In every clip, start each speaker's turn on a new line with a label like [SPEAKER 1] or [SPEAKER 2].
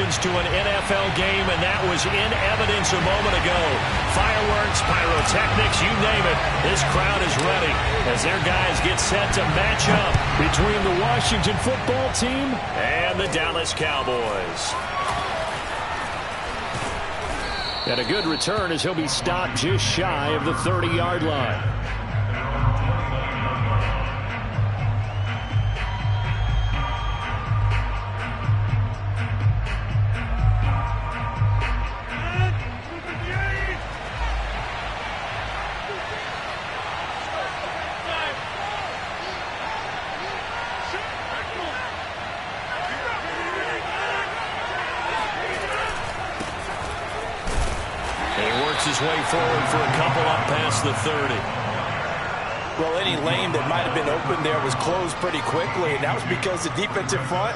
[SPEAKER 1] happens to an NFL game, and that was in evidence a moment ago. Fireworks, pyrotechnics, you name it. This crowd is ready as their guys get set to match up between the Washington football team and the Dallas Cowboys. And a good return as he'll be stopped just shy of the 30-yard line. His way forward for a couple up past the 30.
[SPEAKER 2] Well, any lane that might have been open there was closed pretty quickly, and that was because the defensive front,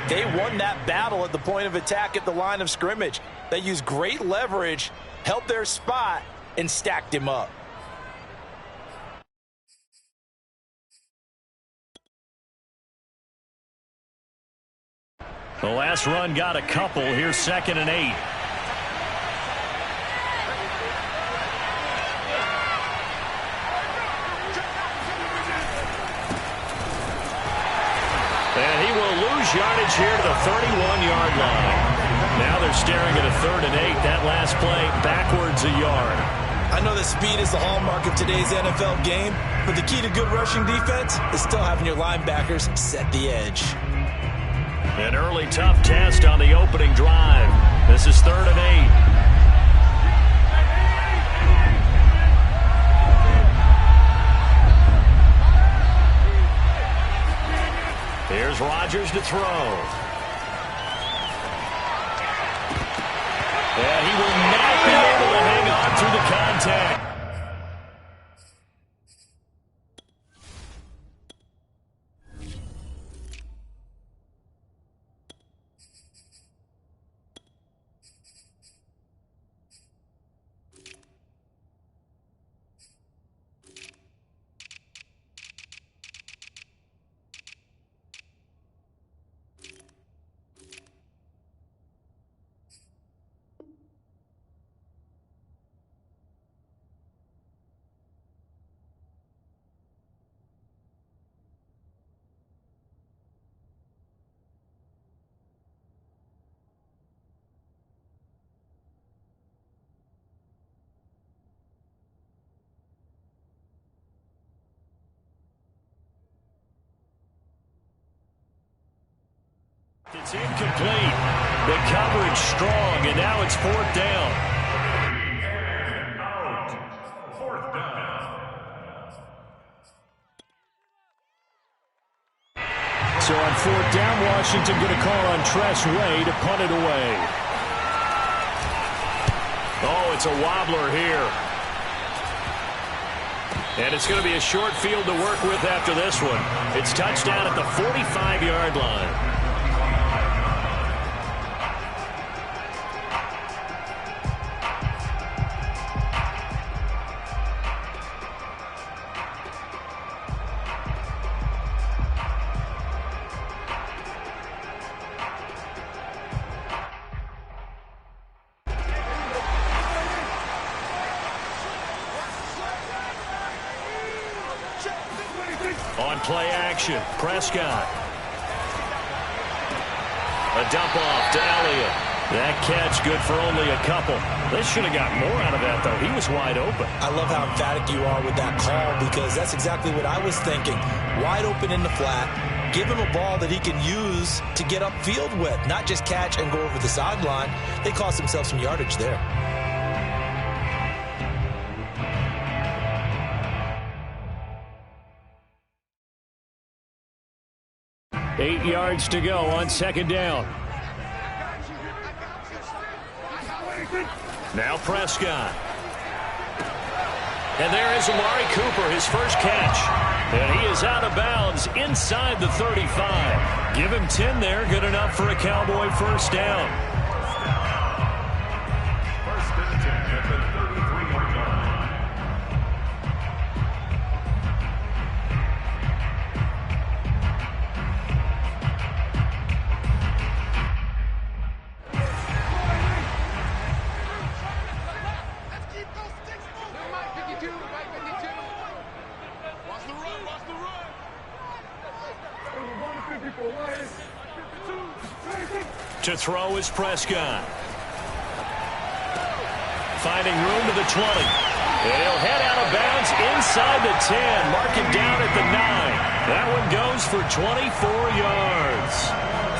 [SPEAKER 2] they won that battle at the point of attack at the line of scrimmage. They used great leverage, held their spot, and stacked him up.
[SPEAKER 1] The last run got a couple. Here's 2nd and 8. And he will lose yardage here to the 31-yard line. Now they're staring at a 3rd and 8. That last play backwards a yard.
[SPEAKER 2] I know that speed is the hallmark of today's NFL game, but the key to good rushing defense is still having your linebackers set the edge.
[SPEAKER 1] An early tough test on the opening drive. This is 3rd and 8. Here's Rodgers to throw. And he will not be able to hang on through the contact. It's incomplete. The coverage strong, and now it's 4th down.
[SPEAKER 3] And out. 4th down.
[SPEAKER 1] So on 4th down, Washington going to call on Tress Way to punt it away. Oh, it's a wobbler here. And it's going to be a short field to work with after this one. It's touchdown at the 45-yard line. On play action, Prescott. A dump off to Elliott. That catch good for only a couple. They should have got more out of that, though. He was wide open.
[SPEAKER 2] I love how emphatic you are with that call, because that's exactly what I was thinking. Wide open in the flat. Give him a ball that he can use to get upfield with, not just catch and go over the sideline. They cost themselves some yardage there.
[SPEAKER 1] 8 yards to go on 2nd down. Now Prescott. And there is Amari Cooper, his first catch. And he is out of bounds inside the 35. Give him 10 there, good enough for a Cowboy first down.
[SPEAKER 3] First and 10 at the 33-yard line.
[SPEAKER 1] To throw is Prescott. Finding room to the 20. And he'll head out of bounds inside the 10. Mark him down at the 9. That one goes for 24 yards.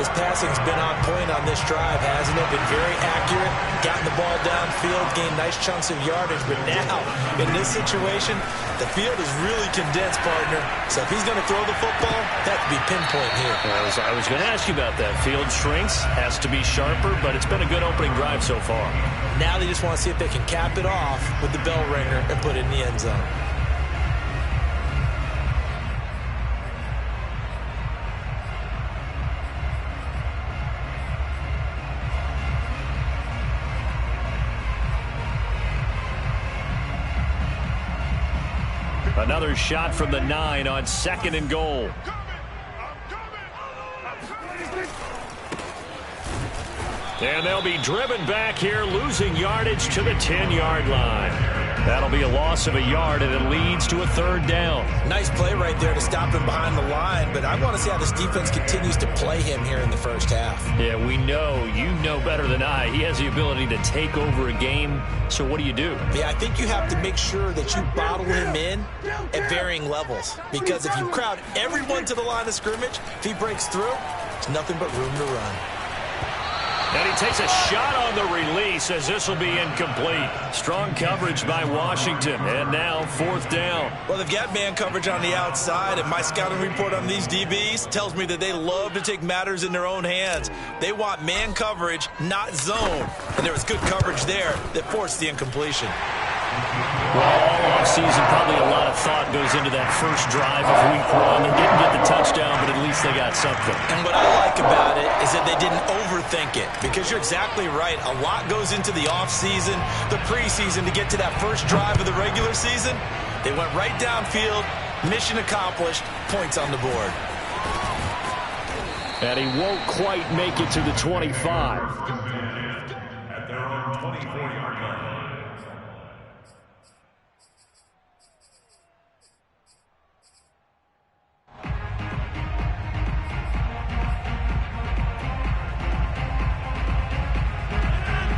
[SPEAKER 2] His passing's been on point on this drive, hasn't it? Been very accurate, gotten the ball downfield, gained nice chunks of yardage. But now, in this situation, the field is really condensed, partner. So if he's going to throw the football, that could be pinpoint here.
[SPEAKER 1] I was going to ask you about that. Field shrinks, has to be sharper, but it's been a good opening drive so far.
[SPEAKER 2] Now they just want to see if they can cap it off with the bell ringer and put it in the end zone.
[SPEAKER 1] Another shot from the 9 on 2nd and goal. And they'll be driven back here, losing yardage to the 10-yard line. That'll be a loss of a yard, and it leads to a 3rd down.
[SPEAKER 2] Nice play right there to stop him behind the line, but I want to see how this defense continues to play him here in the first half.
[SPEAKER 1] Yeah, we know. You know better than I. He has the ability to take over a game, so what do you do?
[SPEAKER 2] Yeah, I think you have to make sure that you bottle him in at varying levels, because if you crowd everyone to the line of scrimmage, if he breaks through, there's nothing but room to run.
[SPEAKER 1] And he takes a shot on the release as this will be incomplete. Strong coverage by Washington, and now 4th down.
[SPEAKER 2] Well, they've got man coverage on the outside, and my scouting report on these DBs tells me that they love to take matters in their own hands. They want man coverage, not zone. And there was good coverage there that forced the incompletion.
[SPEAKER 1] Well, all offseason, probably a lot of thought goes into that first drive of week 1. They didn't get the touchdown, but at least they got something.
[SPEAKER 2] And what I like about it is that they didn't overthink it, because you're exactly right. A lot goes into the offseason, the preseason to get to that first drive of the regular season. They went right downfield, mission accomplished, points on the board.
[SPEAKER 1] And he won't quite make it to the 25.
[SPEAKER 3] At their own 24-yard line.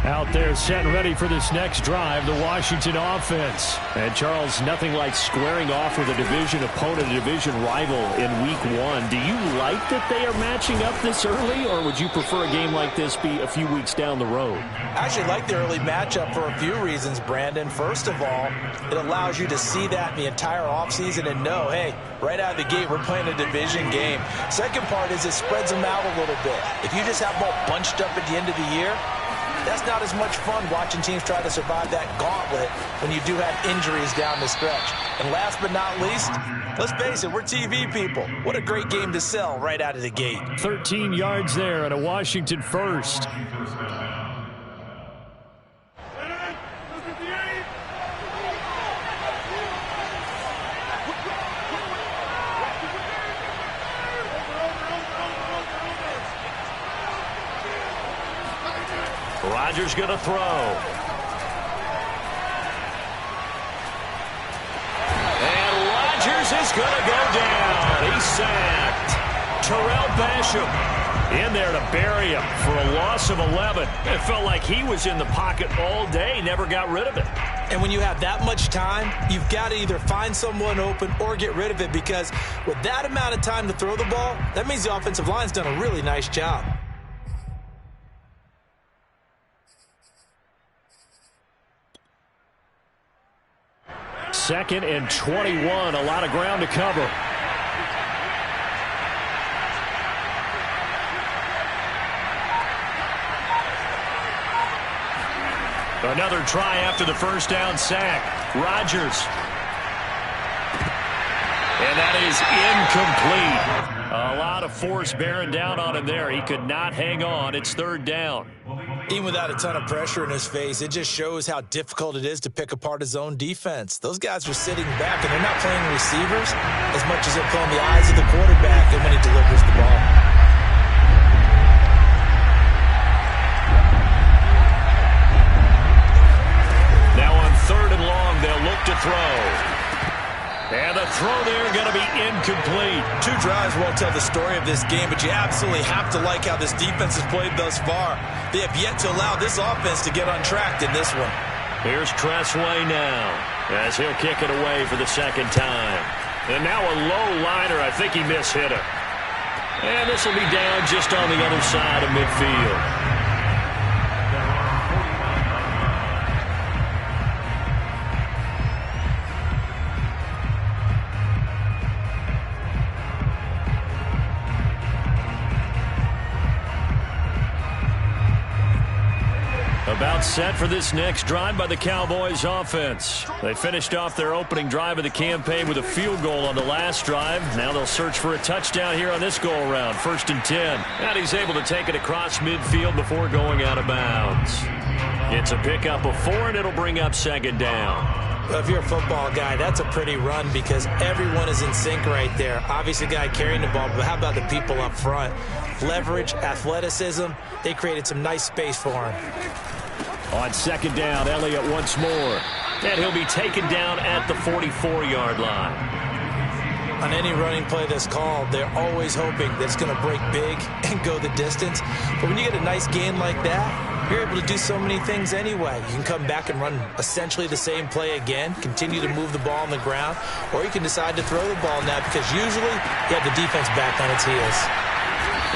[SPEAKER 1] Out there set and ready for this next drive, the Washington offense. And Charles, nothing like squaring off with a division opponent, a division rival in week 1. Do you like that they are matching up this early, or would you prefer a game like this be a few weeks down the road?
[SPEAKER 2] I actually like the early matchup for a few reasons, Brandon. First of all, it allows you to see that in the entire offseason and know, hey, right out of the gate, we're playing a division game. Second part is it spreads them out a little bit. If you just have them all bunched up at the end of the year, that's not as much fun watching teams try to survive that gauntlet when you do have injuries down the stretch. And last but not least, let's face it, we're TV people. What a great game to sell right out of the gate.
[SPEAKER 1] 13 yards there and a Washington first. Rodgers going to throw. And Rodgers is going to go down. He's sacked. Terrell Basham in there to bury him for a loss of 11. It felt like he was in the pocket all day, never got rid of it.
[SPEAKER 2] And when you have that much time, you've got to either find someone open or get rid of it, because with that amount of time to throw the ball, that means the offensive line's done a really nice job.
[SPEAKER 1] Second and 21, a lot of ground to cover. Another try after the first down sack. Rodgers. And that is incomplete. A lot of force bearing down on him there. He could not hang on. It's 3rd down.
[SPEAKER 2] Even without a ton of pressure in his face, it just shows how difficult it is to pick apart his own defense. Those guys are sitting back, and they're not playing receivers as much as they're playing the eyes of the quarterback and when he delivers the ball. Now on 3rd and long, they'll look to throw.
[SPEAKER 1] And the throw there going to be incomplete.
[SPEAKER 2] 2 drives won't tell the story of this game, but you absolutely have to like how this defense has played thus far. They have yet to allow this offense to get untracked in this one.
[SPEAKER 1] Here's Tressway now as he'll kick it away for the second time. And now a low liner. I think he mishit it. And this will be down just on the other side of midfield. About set for this next drive by the Cowboys offense. They finished off their opening drive of the campaign with a field goal on the last drive. Now they'll search for a touchdown here on this go-around. 1st and 10. And he's able to take it across midfield before going out of bounds. It's a pickup of 4, and it'll bring up 2nd down.
[SPEAKER 2] Well, if you're a football guy, that's a pretty run because everyone is in sync right there. Obviously, the guy carrying the ball, but how about the people up front? Leverage, athleticism, they created some nice space for him.
[SPEAKER 1] On 2nd down, Elliott once more. And he'll be taken down at the 44-yard line.
[SPEAKER 2] On any running play that's called, they're always hoping that it's going to break big and go the distance. But when you get a nice gain like that, you're able to do so many things anyway. You can come back and run essentially the same play again, continue to move the ball on the ground, or you can decide to throw the ball now because usually you have the defense back on its heels.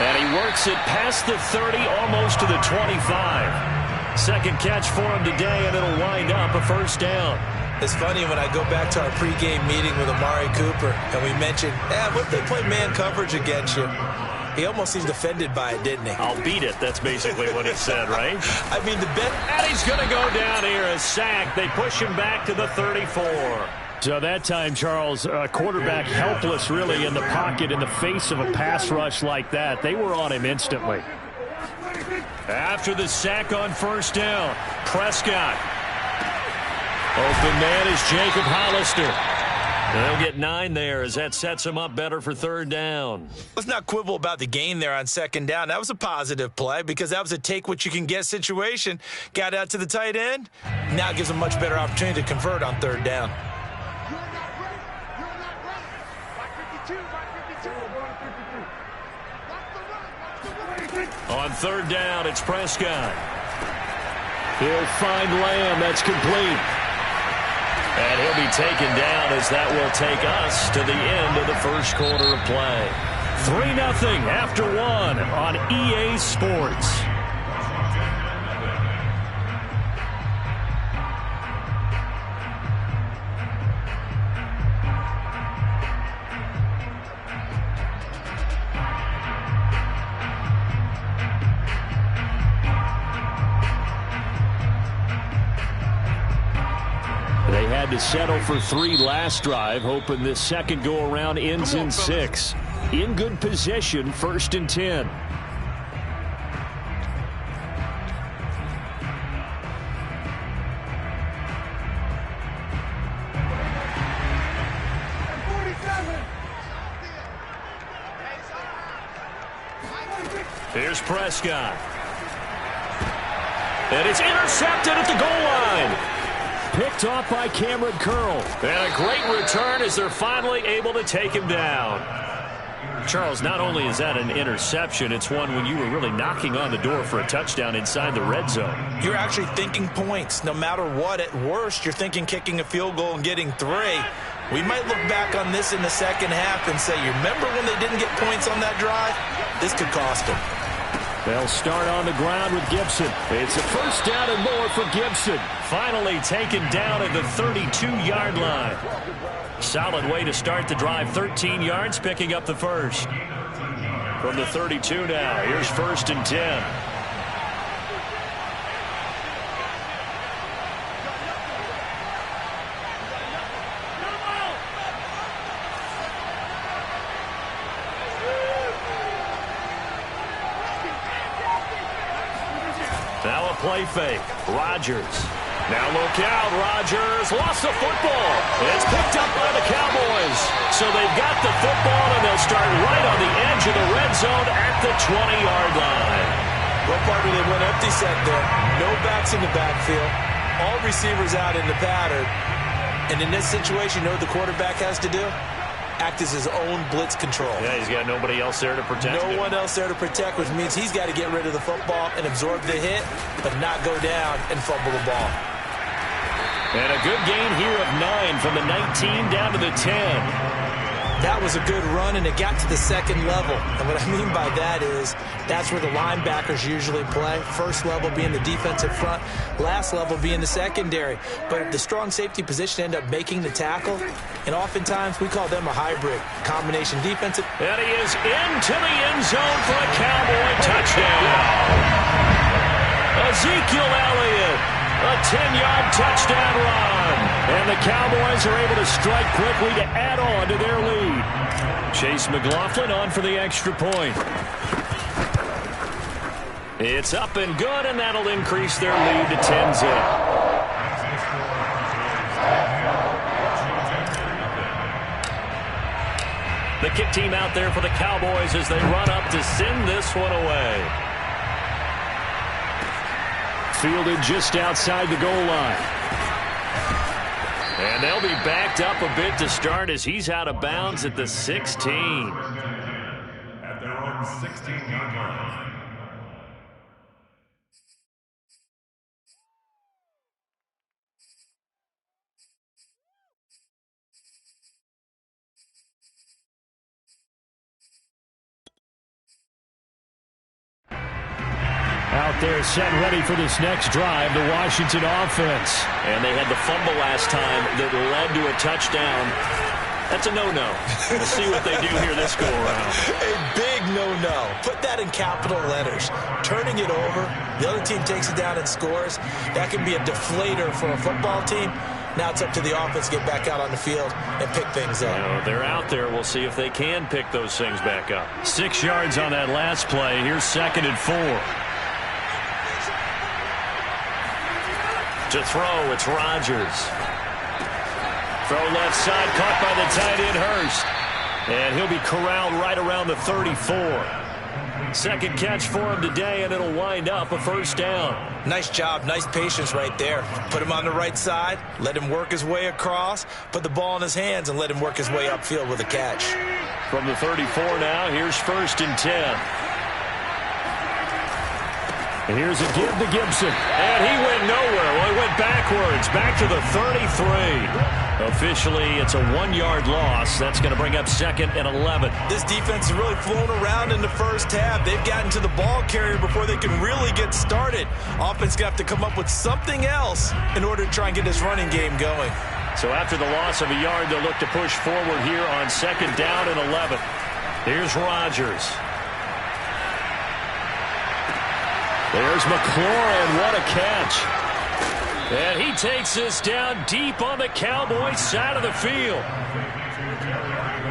[SPEAKER 1] And he works it past the 30, almost to the 25. Second catch for him today, and it'll wind up a 1st down.
[SPEAKER 2] It's funny when I go back to our pregame meeting with Amari Cooper, and we mentioned, what if they play man coverage against you? He almost seemed offended by it, didn't he?
[SPEAKER 1] I'll beat it. That's basically what he said, right?
[SPEAKER 2] I mean,
[SPEAKER 1] and he's going to go down here, a sack. They push him back to the 34. So that time, Charles, quarterback helpless really in the pocket in the face of a pass rush like that. They were on him instantly. After the sack on 1st down, Prescott. Open man is Jacob Hollister. They'll get 9 there as that sets him up better for 3rd down.
[SPEAKER 2] Let's not quibble about the gain there on 2nd down. That was a positive play because that was a take-what-you-can-get situation. Got out to the tight end. Now it gives a much better opportunity to convert on 3rd down.
[SPEAKER 1] On 3rd down, it's Prescott. He'll find Lamb. That's complete. And he'll be taken down as that will take us to the end of the 1st quarter of play. 3-0 after 1 on EA Sports. They had to settle for 3 last drive, hoping this second go-around ends in 6. In good position, 1st and 10. Here's Prescott. And it's intercepted at the goal line. Picked off by Cameron Curl. And a great return as they're finally able to take him down. Charles, not only is that an interception, it's one when you were really knocking on the door for a touchdown inside the red zone.
[SPEAKER 2] You're actually thinking points. No matter what, at worst, you're thinking kicking a field goal and getting 3. We might look back on this in the second half and say, you remember when they didn't get points on that drive? This could cost them.
[SPEAKER 1] They'll start on the ground with Gibson. It's a 1st down and more for Gibson. Finally taken down at the 32-yard line. Solid way to start the drive. 13 yards, picking up the 1st. From the 32 now, here's 1st and 10. Now a play fake. Rodgers. Now look out. Rodgers lost the football. It's picked up by the Cowboys. So they've got the football, and they'll start right on the edge of the red zone at the 20-yard line.
[SPEAKER 2] What part of they went empty set there? No backs in the backfield. All receivers out in the pattern. And in this situation, you know what the quarterback has to do? Act as his own blitz control.
[SPEAKER 1] Yeah, he's got nobody else there to protect him.
[SPEAKER 2] No one else there to protect, which means he's got to get rid of the football and absorb the hit, but not go down and fumble the ball.
[SPEAKER 1] And a good gain here of 9 from the 19 down to the 10.
[SPEAKER 2] That was a good run, and it got to the second level. And what I mean by that is that's where the linebackers usually play. First level being the defensive front, last level being the secondary. But the strong safety position ended up making the tackle, and oftentimes we call them a hybrid. Combination defensive.
[SPEAKER 1] And he is into the end zone for a Cowboy touchdown. Ezekiel Elliott, a 10-yard touchdown run. And the Cowboys are able to strike quickly to add on to their lead. Chase McLaughlin on for the extra point. It's up and good, and that'll increase their lead to 10-zip. The kick team out there for the Cowboys as they run up to send this one away. Fielded just outside the goal line. And they'll be backed up a bit to start as he's out of bounds at the 16.
[SPEAKER 3] At their own 16-yard line.
[SPEAKER 1] Out there set ready for this next drive, the Washington offense. And they had the fumble last time that led to a touchdown. That's a no-no. We'll see what they do here this go-around.
[SPEAKER 2] A big no-no. Put that in capital letters. Turning it over, the other team takes it down and scores. That can be a deflator for a football team. Now it's up to the offense to get back out on the field and pick things up.
[SPEAKER 1] They're out there. We'll see if they can pick those things back up. 6 yards on that last play. Here's 2nd and 4. To throw, it's Rodgers. Throw left side, caught by the tight end Hurst. And he'll be corralled right around the 34. Second catch for him today, and it'll wind up a first down.
[SPEAKER 2] Nice job, nice patience right there. Put him on the right side, let him work his way across, put the ball in his hands, and let him work his way upfield with a catch.
[SPEAKER 1] From the 34 now, here's 1st and 10. And here's a give to Gibson. And he went nowhere. Well, he went backwards, back to the 33. Officially, it's a 1-yard loss. That's going to bring up 2nd and 11.
[SPEAKER 2] This defense has really flown around in the first half. They've gotten to the ball carrier before they can really get started. Offense got to come up with something else in order to try and get this running game going.
[SPEAKER 1] So after the loss of a yard, they'll look to push forward here on 2nd down and 11. Here's Rodgers. There's McLaurin. What a catch. And he takes this down deep on the Cowboys side of the field.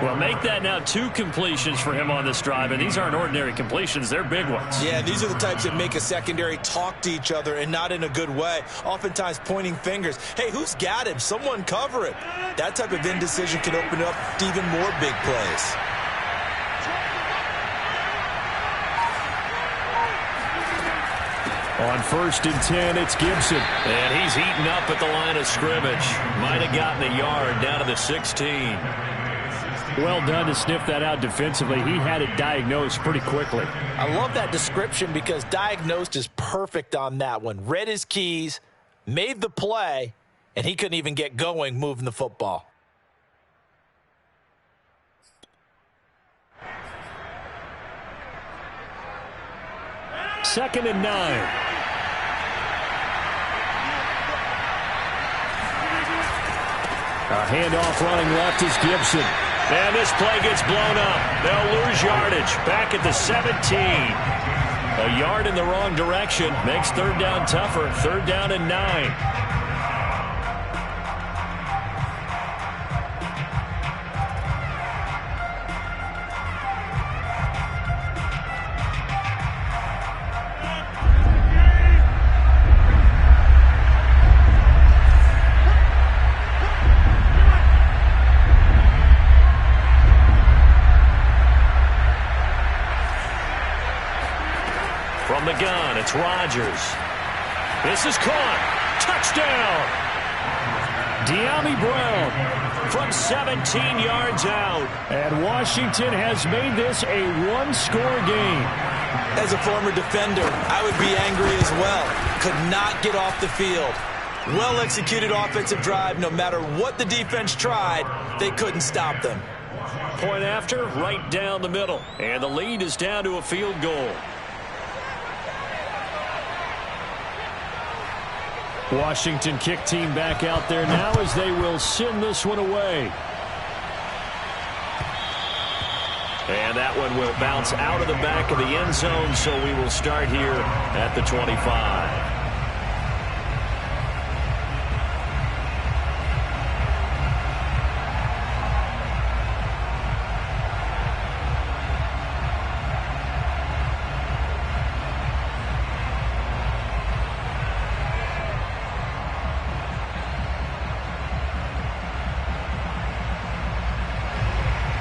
[SPEAKER 1] Well, make that now 2 completions for him on this drive, and these aren't ordinary completions. They're big ones.
[SPEAKER 2] Yeah, these are the types that make a secondary talk to each other and not in a good way. Oftentimes pointing fingers. Hey, who's got him? Someone cover him. That type of indecision can open up to even more big plays.
[SPEAKER 1] On 1st and 10, it's Gibson. And he's eaten up at the line of scrimmage. Might have gotten a yard down to the 16. Well done to sniff that out defensively. He had it diagnosed pretty quickly.
[SPEAKER 2] I love that description because diagnosed is perfect on that one. Read his keys, made the play, and he couldn't even get going moving the football.
[SPEAKER 1] Second and 9. A handoff running left is Gibson. And this play gets blown up. They'll lose yardage. Back at the 17. A yard in the wrong direction. Makes 3rd down tougher. 3rd down and 9. From the gun, it's Rodgers. This is caught. Touchdown! De'Ami Brown from 17 yards out. And Washington has made this a one-score game.
[SPEAKER 2] As a former defender, I would be angry as well. Could not get off the field. Well-executed offensive drive. No matter what the defense tried, they couldn't stop them.
[SPEAKER 1] Point after, right down the middle. And the lead is down to a field goal. Washington kick team back out there now as they will send this one away. And that one will bounce out of the back of the end zone, so we will start here at the 25.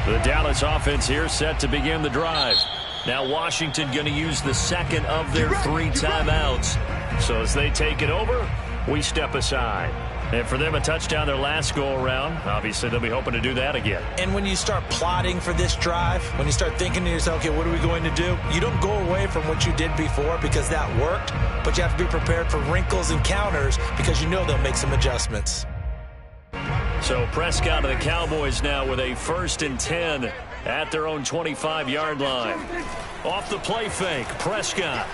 [SPEAKER 1] The Dallas offense here set to begin the drive. Now Washington going to use the second of their 3 timeouts. So as they take it over, we step aside. And for them, a touchdown their last go-around. Obviously, they'll be hoping to do that again.
[SPEAKER 2] And when you start plotting for this drive, when you start thinking to yourself, okay, what are we going to do? You don't go away from what you did before because that worked, but you have to be prepared for wrinkles and counters because you know they'll make some adjustments.
[SPEAKER 1] So Prescott and the Cowboys now with a 1st and 10 at their own 25-yard line. Off the play fake, Prescott.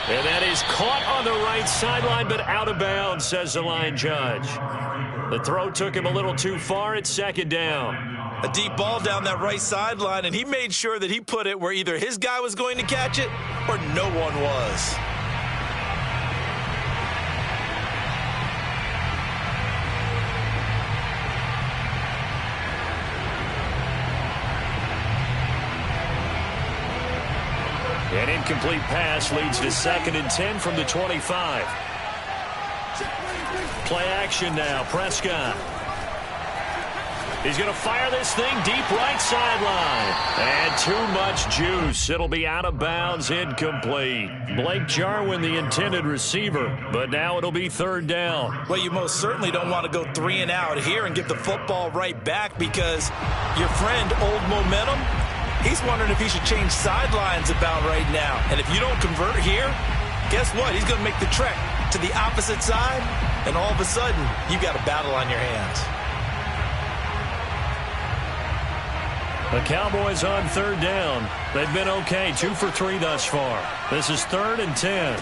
[SPEAKER 1] And that is caught on the right sideline, but out of bounds, says the line judge. The throw took him a little too far. It's 2nd down.
[SPEAKER 2] A deep ball down that right sideline, and he made sure that he put it where either his guy was going to catch it or no one was.
[SPEAKER 1] An incomplete pass leads to 2nd and 10 from the 25. Play action now, Prescott. He's going to fire this thing deep right sideline. And too much juice. It'll be out of bounds, incomplete. Blake Jarwin, the intended receiver, but now it'll be 3rd down.
[SPEAKER 2] Well, you most certainly don't want to go 3 and out here and get the football right back because your friend, Old Momentum, he's wondering if he should change sidelines about right now. And if you don't convert here, guess what? He's going to make the trek to the opposite side, and all of a sudden, you've got a battle on your hands.
[SPEAKER 1] The Cowboys on 3rd down. They've been okay, 2 for 3 thus far. This is 3rd and 10.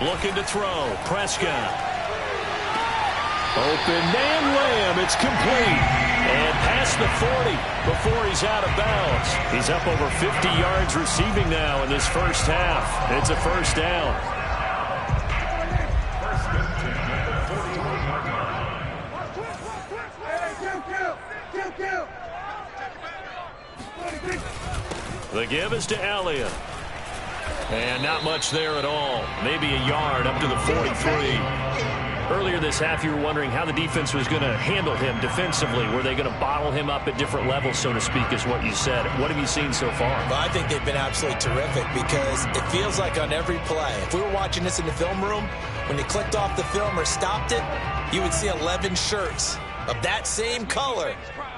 [SPEAKER 1] Looking to throw, Prescott. Open man Lamb, it's complete. And past the 40 before he's out of bounds. He's up over 50 yards receiving now in this first half. It's a 1st down. The give is to Elliott. And not much there at all. Maybe a yard up to the 43. Earlier this half, you were wondering how the defense was going to handle him defensively. Were they going to bottle him up at different levels, so to speak, is what you said. What have you seen so far?
[SPEAKER 2] Well, I think they've been absolutely terrific because it feels like on every play, if we were watching this in the film room, when you clicked off the film or stopped it, you would see 11 shirts of that same color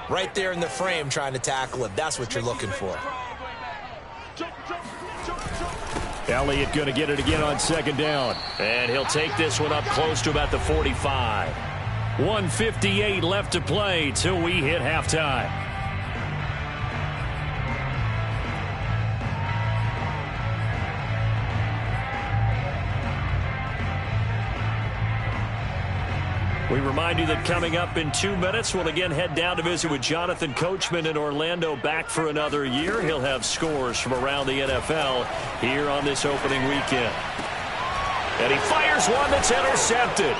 [SPEAKER 2] right there in the frame trying to tackle him. That's what you're looking for.
[SPEAKER 1] Elliott going to get it again on 2nd down. And he'll take this one up close to about the 45. 1:58 left to play till we hit halftime. We remind you that coming up in 2 minutes, we'll again head down to visit with Jonathan Coachman in Orlando, back for another year. He'll have scores from around the NFL here on this opening weekend. And he fires one that's intercepted.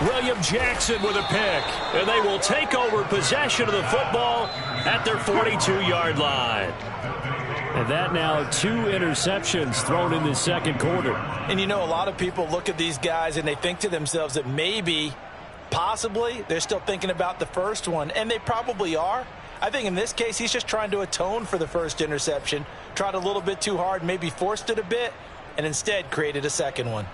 [SPEAKER 1] William Jackson with a pick. And they will take over possession of the football at their 42-yard line. And that now 2 interceptions thrown in the 2nd quarter.
[SPEAKER 2] And you know, a lot of people look at these guys and they think to themselves that maybe, possibly, they're still thinking about the first one, and they probably are. I think in this case, he's just trying to atone for the first interception, tried a little bit too hard, maybe forced it a bit, and instead created a second one.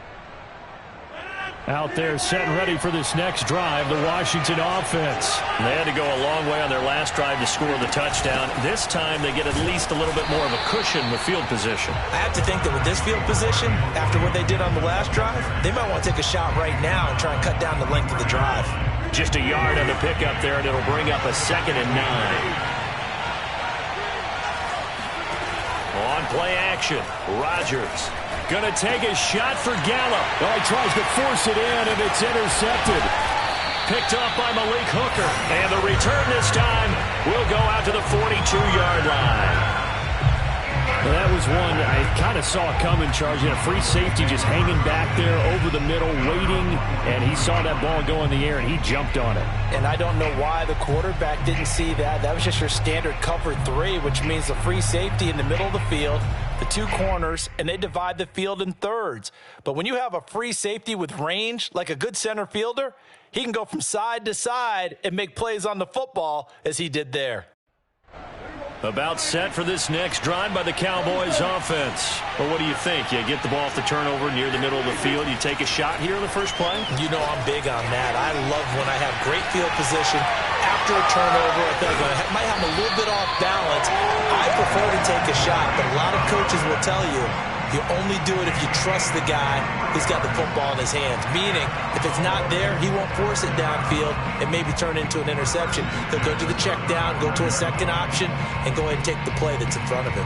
[SPEAKER 1] Out there set and ready for this next drive, the Washington offense. They had to go a long way on their last drive to score the touchdown. This time they get at least a little bit more of a cushion with field position.
[SPEAKER 2] I have to think that with this field position, after what they did on the last drive, they might want to take a shot right now and try and cut down the length of the drive.
[SPEAKER 1] Just a yard on the pickup there, and it'll bring up a 2nd and 9. On play action, Rodgers. Going to take a shot for Gallup. Oh, he tries to force it in, and it's intercepted. Picked up by Malik Hooker. And the return this time will go out to the 42-yard line. Well, that was one I kind of saw coming, Charles. You had a free safety just hanging back there over the middle, waiting, and he saw that ball go in the air, and he jumped on it.
[SPEAKER 2] And I don't know why the quarterback didn't see that. That was just your standard cover 3, which means the free safety in the middle of the field, the 2 corners, and they divide the field in thirds. But when you have a free safety with range, like a good center fielder, he can go from side to side and make plays on the football as he did there.
[SPEAKER 1] About set for this next drive by the Cowboys offense. Well, what do you think? You get the ball off the turnover near the middle of the field. You take a shot here in the first play?
[SPEAKER 2] You know I'm big on that. I love when I have great field position. After a turnover, I feel like I might have a little bit off balance. I prefer to take a shot, but a lot of coaches will tell you, you only do it if you trust the guy who's got the football in his hands. Meaning, if it's not there, he won't force it downfield and maybe turn into an interception. He'll go to the check down, go to a second option, and go ahead and take the play that's in front of him.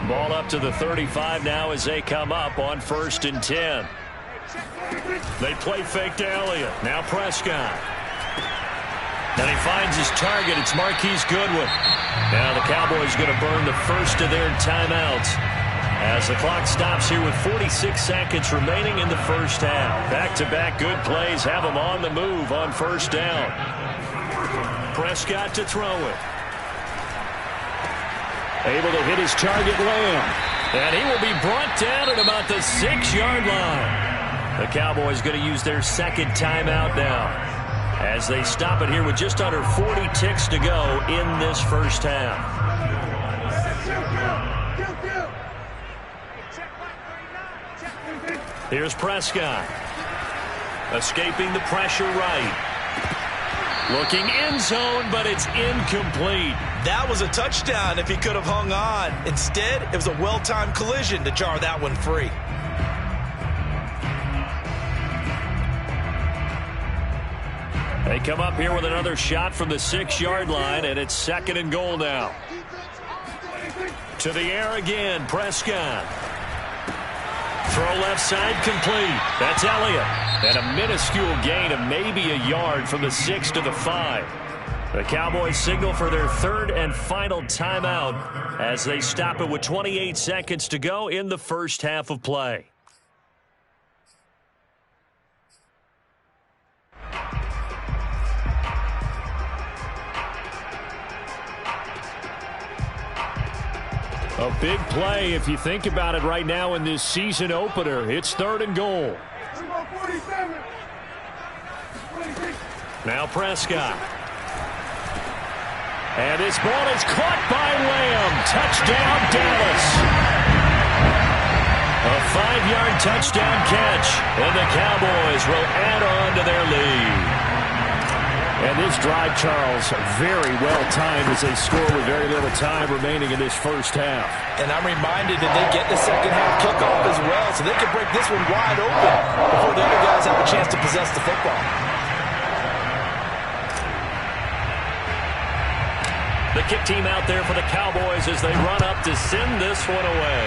[SPEAKER 1] Ball up to the 35 now as they come up on 1st and 10. They play fake to Elliott. Now Prescott. And he finds his target. It's Marquise Goodwin. Now the Cowboys going to burn the first of their timeouts as the clock stops here with 46 seconds remaining in the first half. Back-to-back good plays have them on the move on 1st down. Prescott to throw it. Able to hit his target, Lamb. And he will be brought down at about the 6-yard line. The Cowboys going to use their 2nd timeout now, as they stop it here with just under 40 ticks to go in this first half. Here's Prescott. Escaping the pressure right. Looking end zone, but it's incomplete.
[SPEAKER 2] That was a touchdown if he could have hung on. Instead, it was a well-timed collision to jar that one free.
[SPEAKER 1] They come up here with another shot from the 6-yard line, and it's 2nd and goal now. To the air again, Prescott. Throw left side complete. That's Elliott. And a minuscule gain of maybe a yard from the 6 to the 5. The Cowboys signal for their 3rd and final timeout as they stop it with 28 seconds to go in the first half of play. A big play if you think about it right now in this season opener. It's 3rd and goal. Now Prescott. And this ball is caught by Lamb. Touchdown, Dallas. A 5-yard touchdown catch. And the Cowboys will add on to their lead. And this drive, Charles, very well timed as they score with very little time remaining in this first half.
[SPEAKER 2] And I'm reminded that they get the second half kickoff as well, so they can break this one wide open before the other guys have a chance to possess the football.
[SPEAKER 1] The kick team out there for the Cowboys as they run up to send this one away.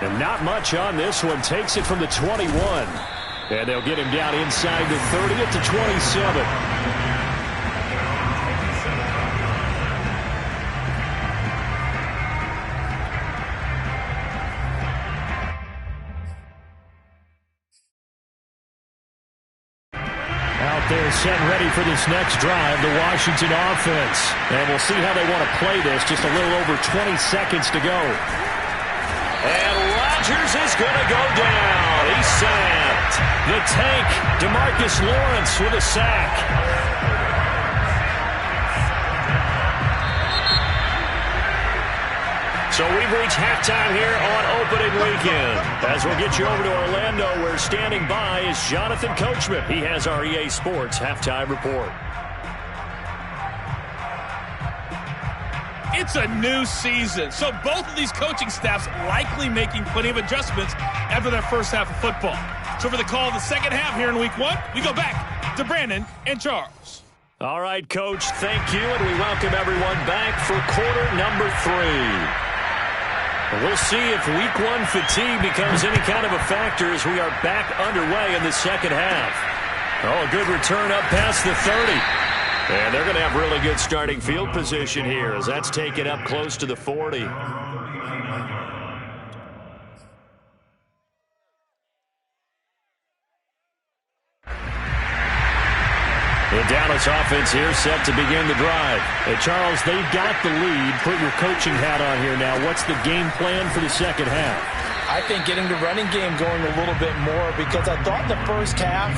[SPEAKER 1] And not much on this one. Takes it from the 21. And they'll get him down inside the 30 at the 27. Out there set and ready for this next drive, the Washington offense. And we'll see how they want to play this. Just a little over 20 seconds to go. And Rodgers is going to go down. He's sacked. The tank, DeMarcus Lawrence with a sack. we've reached halftime here on opening weekend. As we'll get you over to Orlando, where standing by is Jonathan Coachman. He has our EA Sports halftime report.
[SPEAKER 4] It's a new season, so both of these coaching staffs likely making plenty of adjustments after that first half of football. So for the call of the second half here in week one, we go back to Brandon and Charles.
[SPEAKER 1] All right, Coach, thank you, and we welcome everyone back for quarter number 3. We'll see if week one fatigue becomes any kind of a factor as we are back underway in the second half. Oh, a good return up past the 30. And they're going to have really good starting field position here as that's taken up close to the 40. The Dallas offense here set to begin the drive.
[SPEAKER 5] Hey, Charles, they've got the lead. Put your coaching hat on here now. What's the game plan for the second half?
[SPEAKER 2] I think getting the running game going a little bit more, because I thought the first half,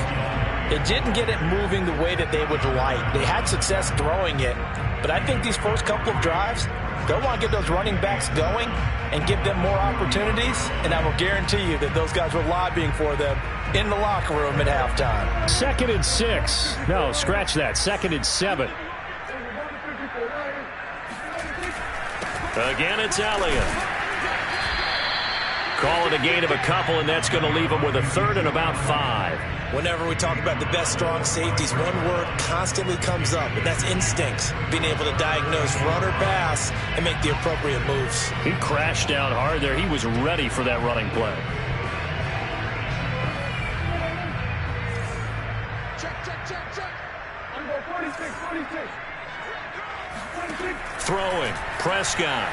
[SPEAKER 2] it didn't get it moving the way that they would like. They had success throwing it, but I think these first couple of drives, they'll want to get those running backs going and give them more opportunities, and I will guarantee you that those guys were lobbying for them in the locker room at halftime.
[SPEAKER 5] 2nd and 6. No, scratch that. 2nd and 7.
[SPEAKER 1] Again, it's Elliott. Call it a gain of a couple, and that's going to leave them with a 3rd and about 5.
[SPEAKER 2] Whenever we talk about the best strong safeties, one word constantly comes up, and that's instincts. Being able to diagnose run or pass and make the appropriate moves.
[SPEAKER 5] He crashed down hard there. He was ready for that running play.
[SPEAKER 3] Check. I'm going 46.
[SPEAKER 1] Throwing. Prescott.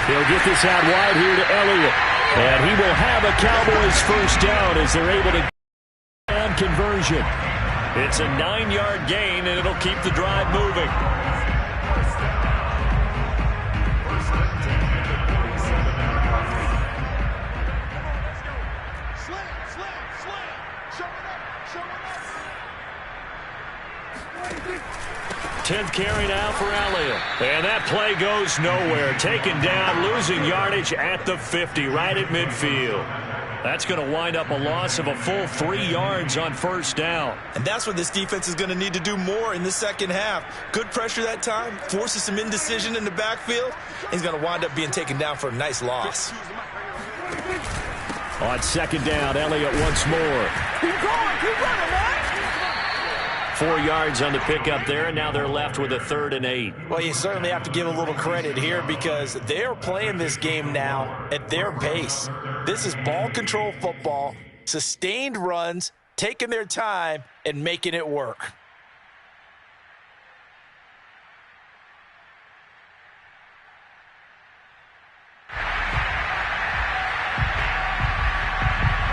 [SPEAKER 5] He'll get this out wide here to Elliott. And he will have a Cowboys first down as they're able to get on conversion.
[SPEAKER 1] It's a 9-yard gain, and it'll keep the drive moving. Tenth carry now for Elliott. And that play goes nowhere. Taken down, losing yardage at the 50, right at midfield. That's going to wind up a loss of a full 3 yards on first down.
[SPEAKER 2] And that's what this defense is going to need to do more in the second half. Good pressure that time, forces some indecision in the backfield. He's going to wind up being taken down for a nice loss.
[SPEAKER 5] On 2nd down, Elliott once more.
[SPEAKER 2] Keep running, man.
[SPEAKER 1] 4 yards on the pickup there, and now they're left with a 3rd and 8.
[SPEAKER 2] Well, you certainly have to give a little credit here because they're playing this game now at their pace. This is ball control football, sustained runs, taking their time, and making it work.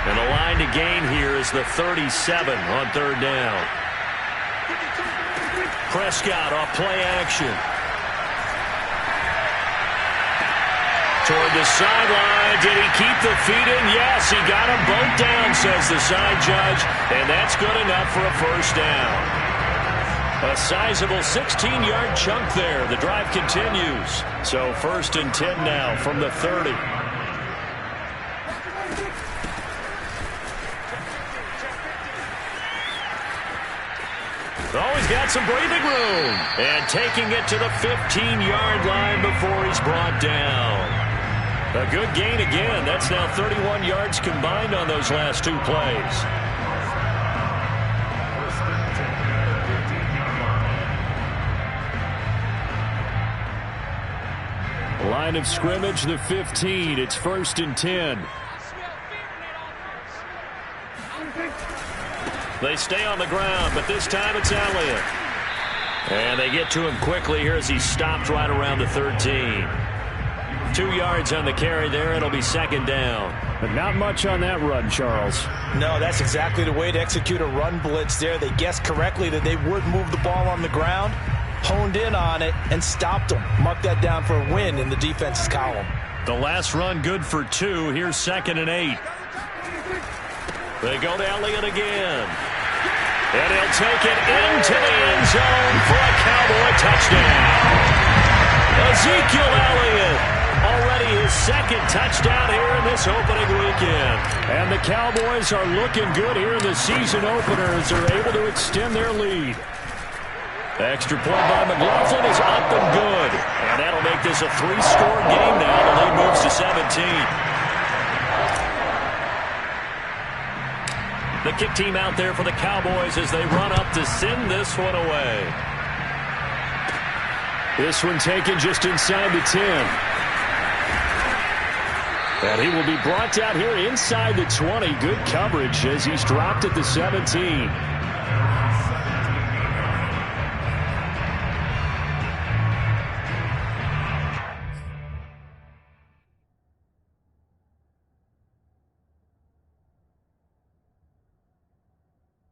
[SPEAKER 1] And the line to gain here is the 37 on 3rd down. Prescott off play action. Toward the sideline. Did he keep the feet in? Yes, he got them both down, says the side judge. And that's good enough for a first down. A sizable 16-yard chunk there. The drive continues. So 1st and 10 now from the 30. Oh, he's got some breathing room. And taking it to the 15-yard line before he's brought down. A good gain again. That's now 31 yards combined on those last 2 plays.
[SPEAKER 5] Line of scrimmage, the 15. It's 1st and 10.
[SPEAKER 1] They stay on the ground, but this time it's Elliott. And they get to him quickly here as he stopped right around the 13. 2 yards on the carry there. It'll be 2nd down.
[SPEAKER 5] But not much on that run, Charles.
[SPEAKER 2] No, that's exactly the way to execute a run blitz there. They guessed correctly that they would move the ball on the ground, honed in on it, and stopped them. Mark that down for a win in the defense's column.
[SPEAKER 1] The last run good for 2. Here's 2nd and 8. They go to Elliott again. And he'll take it into the end zone for a Cowboy touchdown. Ezekiel Elliott Already his second touchdown here in this opening weekend. And the Cowboys are looking good here in the season opener as they're able to extend their lead. Extra point by McLaughlin is up and good. And that'll make this a 3-score game now. The lead moves to 17. The kick team out there for the Cowboys as they run up to send this one away. This one taken just inside the 10. And he will be brought down here inside the 20. Good coverage as he's dropped at the 17.